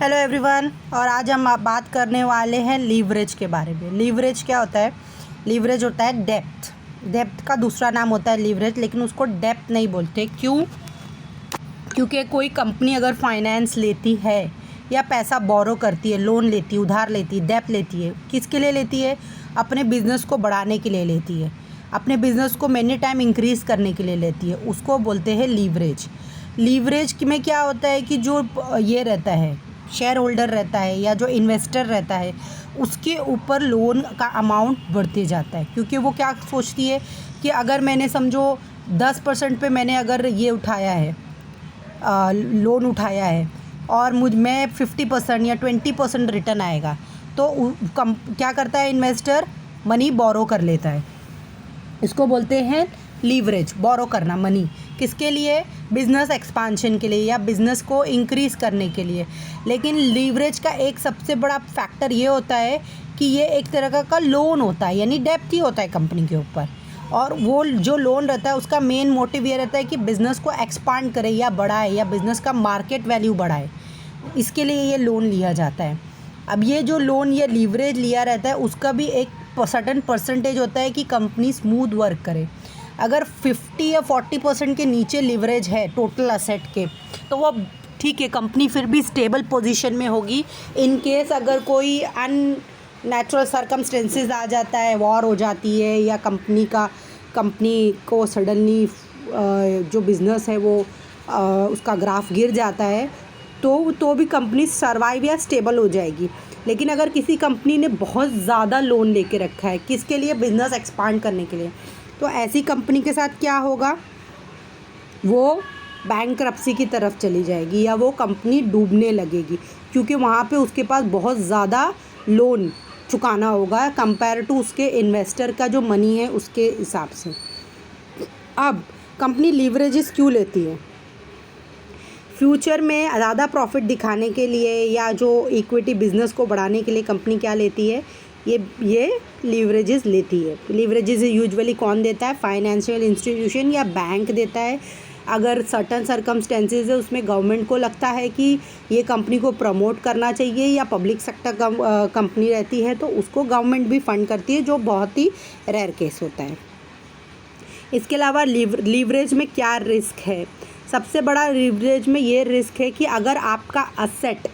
Hello everyone. और आज हम बात करने वाले हैं लीवरेज के बारे में। लीवरेज क्या होता है? लीवरेज होता है डेप्थ। डेप्थ का दूसरा नाम होता है लीवरेज, लेकिन उसको डेप्थ नहीं बोलते। क्यों? क्योंकि कोई कंपनी अगर फाइनेंस लेती है या पैसा बोरो करती है, लोन लेती है, उधार लेती है, डेप्थ लेती है, किसके लिए लेती है? अपने बिजनेस को बढ़ाने के लिए लेती है, अपने बिजनेस को मैनी टाइम इंक्रीज़ करने के लिए लेती है। उसको बोलते हैं लीवरेज। लीवरेज में क्या होता है कि जो ये रहता है, शेयर होल्डर रहता है या जो इन्वेस्टर रहता है, उसके ऊपर लोन का अमाउंट बढ़ते जाता है। क्योंकि वो क्या सोचती है कि अगर मैंने समझो 10% पे मैंने अगर ये उठाया है, लोन उठाया है, और मैं 50% या 20% रिटर्न आएगा, तो क्या करता है इन्वेस्टर? मनी बोरो कर लेता है। इसको बोलते हैं लीवरेज। बोरो करना मनी किसके लिए? बिज़नेस एक्सपांशन के लिए या बिज़नेस को इंक्रीज़ करने के लिए। लेकिन लीवरेज का एक सबसे बड़ा फैक्टर ये होता है कि ये एक तरह का लोन होता है, यानी डेप्थ ही होता है कंपनी के ऊपर। और वो जो लोन रहता है उसका मेन मोटिव ये रहता है कि बिज़नेस को एक्सपांड करे या बढ़ाए या बिज़नेस का मार्केट वैल्यू बढ़ाए। इसके लिए ये लोन लिया जाता है। अब ये जो लोन या लीवरेज लिया रहता है उसका भी एक सर्टेन परसेंटेज होता है कि कंपनी स्मूथ वर्क करे। अगर 50 या 40% के नीचे लीवरेज है टोटल असेट के, तो वो ठीक है, कंपनी फिर भी स्टेबल पोजीशन में होगी। इन केस अगर कोई अननेचुरल सर्कमस्टेंसेस आ जाता है, वॉर हो जाती है, या कंपनी को सडनली जो बिज़नेस है वो उसका ग्राफ गिर जाता है, तो भी कंपनी सर्वाइव या स्टेबल हो जाएगी। लेकिन अगर किसी कंपनी ने बहुत ज़्यादा लोन लेके रखा है, किसके लिए? बिज़नेस एक्सपांड करने के लिए, तो ऐसी कंपनी के साथ क्या होगा? वो बैंकरप्सी की तरफ चली जाएगी या वो कंपनी डूबने लगेगी, क्योंकि वहाँ पे उसके पास बहुत ज़्यादा लोन चुकाना होगा कंपेयर टू उसके इन्वेस्टर का जो मनी है उसके हिसाब से। अब कंपनी लीवरेजेस क्यों लेती है? फ्यूचर में ज़्यादा प्रॉफिट दिखाने के लिए या जो इक्विटी बिज़नेस को बढ़ाने के लिए कंपनी क्या लेती है? ये लीवरेजेस लेती है। लीवरेजेस यूजुअली कौन देता है? फाइनेंशियल इंस्टीट्यूशन या बैंक देता है। अगर सर्टन सर्कमस्टेंसेज है, उसमें गवर्नमेंट को लगता है कि ये कंपनी को प्रमोट करना चाहिए, या पब्लिक सेक्टर कंपनी रहती है तो उसको गवर्नमेंट भी फंड करती है, जो बहुत ही रेयर केस होता है। इसके अलावा लीवरेज में क्या रिस्क है? सबसे बड़ा लीवरेज में ये रिस्क है कि अगर आपका असेट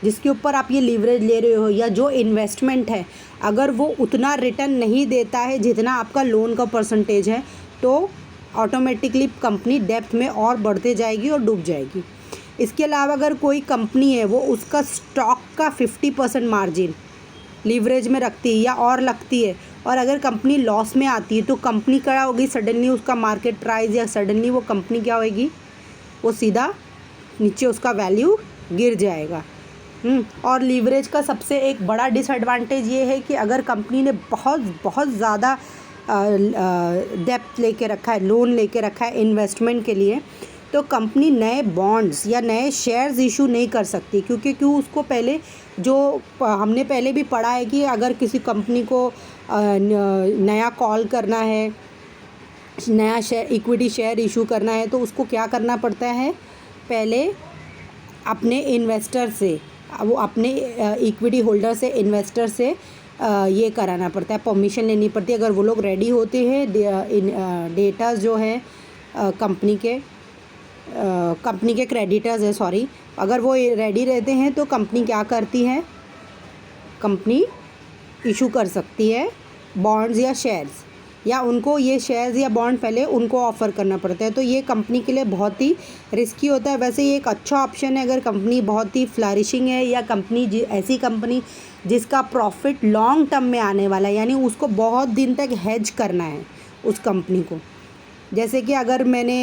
जिसके ऊपर आप ये लीवरेज ले रहे हो या जो इन्वेस्टमेंट है, अगर वो उतना रिटर्न नहीं देता है जितना आपका लोन का परसेंटेज है, तो ऑटोमेटिकली कंपनी डेप्थ में और बढ़ते जाएगी और डूब जाएगी। इसके अलावा अगर कोई कंपनी है वो उसका स्टॉक का 50% मार्जिन लीवरेज में रखती है या और लगती है, और अगर कंपनी लॉस में आती है, तो कंपनी क्या होगी? सडनली उसका मार्केट प्राइस या सडनली वो कंपनी क्या होगी? वो सीधा नीचे उसका वैल्यू गिर जाएगा। और लीवरेज का सबसे एक बड़ा डिसएडवांटेज ये है कि अगर कंपनी ने बहुत ज़्यादा डेप्थ लेके रखा है, लोन लेके रखा है इन्वेस्टमेंट के लिए, तो कंपनी नए बॉन्ड्स या नए शेयर्स इशू नहीं कर सकती। क्योंकि उसको पहले हमने पहले भी पढ़ा है कि अगर किसी कंपनी को नया कॉल करना है, नया शेयर इक्विटी शेयर इशू करना है, तो उसको क्या करना पड़ता है? पहले अपने इन्वेस्टर से, वो अपने इक्विटी होल्डर से, इन्वेस्टर से ये कराना पड़ता है, परमिशन लेनी पड़ती है। अगर वो लोग रेडी होते हैं, डेटास जो है कंपनी के क्रेडिटर्स है, सॉरी, अगर वो रेडी रहते हैं तो कंपनी क्या करती है? कंपनी इशू कर सकती है बॉन्ड्स या शेयर्स, या उनको ये शेयर्स या बॉन्ड पहले उनको ऑफ़र करना पड़ता है। तो ये कंपनी के लिए बहुत ही रिस्की होता है। वैसे ये एक अच्छा ऑप्शन है अगर कंपनी बहुत ही फ्लरिशिंग है, या ऐसी कंपनी जिसका प्रॉफिट लॉन्ग टर्म में आने वाला है, यानी उसको बहुत दिन तक हेज करना है उस कंपनी को। जैसे कि अगर मैंने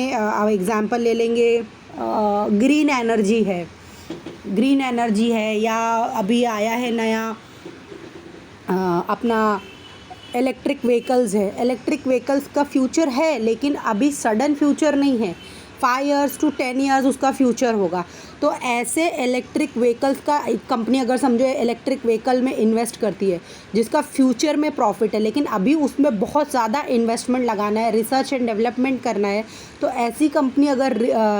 एग्ज़ाम्पल ले लेंगे, ग्रीन एनर्जी है, या अभी आया है नया अपना इलेक्ट्रिक व्हीकल्स है। इलेक्ट्रिक व्हीकल्स का फ्यूचर है, लेकिन अभी सडन फ्यूचर नहीं है। 5 ईयर्स टू 10 ईयर्स उसका फ्यूचर होगा। तो ऐसे इलेक्ट्रिक व्हीकल्स का कंपनी अगर समझो इलेक्ट्रिक व्हीकल में इन्वेस्ट करती है जिसका फ्यूचर में प्रॉफिट है, लेकिन अभी उसमें बहुत ज़्यादा इन्वेस्टमेंट लगाना है, रिसर्च एंड डेवलपमेंट करना है, तो ऐसी कंपनी अगर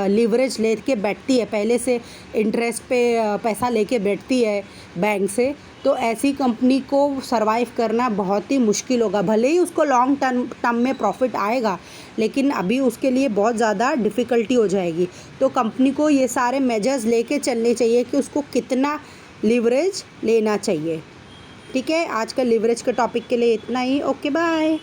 लीवरेज लेके बैठती है, पहले से इंटरेस्ट पे पैसा लेके बैठती है बैंक से, तो ऐसी कंपनी को सरवाइव करना बहुत ही मुश्किल होगा। भले ही उसको लॉन्ग टर्म में प्रॉफिट आएगा, लेकिन अभी उसके लिए बहुत ज़्यादा डिफ़िकल्टी हो जाएगी। तो कंपनी को ये सारे मेजर्स लेके चलने चाहिए कि उसको कितना लीवरेज लेना चाहिए। ठीक है, आज का लीवरेज के टॉपिक के लिए इतना ही। Okay, bye.